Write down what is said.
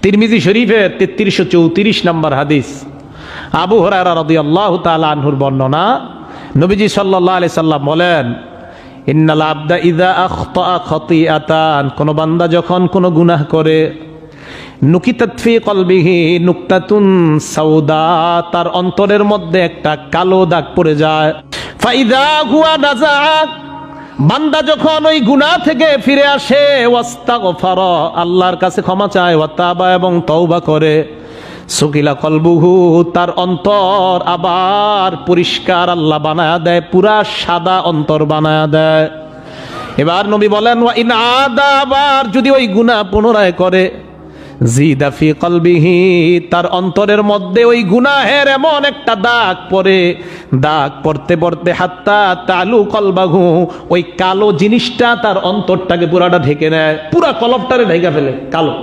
তিরমিজি শরীফের 3334 নম্বর হাদিস, আবু হুরায়রা রাদিয়াল্লাহু তাআলা আনহুর বর্ণনা, নবীজি সাল্লাল্লাহু আলাইহি সাল্লাম বলেন, ইন্নাল আবদা ইযা আখতা খাতিআতান, কোন বান্দা যখন কোন গুনাহ করে, নুকিতাত ফি কলবিহি নুকতাতুন সাউদা, তার অন্তরের মধ্যে একটা কালো দাগ পড়ে যায়। ফাইদা হুয়া নাজা, বান্দা যখন ওই গুনাহ থেকে ফিরে আসে, ওয়াস্তাগফারা, আল্লাহর কাছে ক্ষমা চায়, ওয়া তাবা, এবং তওবা করে, সুকিলা কলবুহু, তার অন্তর আবার পরিষ্কার আল্লাহ বানায়া দেয়, পুরা সাদা অন্তর বানায়া দেয়। এবার নবী বলেন, ওয়া ইন আদা, আবার যদি ওই গুনাহ পুনরায় করে, জিদা ফি কলবিহি, তার অন্তরের মধ্যে ওই গুনাহের এমন একটা দাগ পড়ে, দাগ পড়তে পড়তে হাত্তা তালু কলবাহু, ওই কালো জিনিসটা তার অন্তরটাকে পুরাটা ঢেকে নেয়, পুরা কলবটারে ঢেকে ফেলে কালো।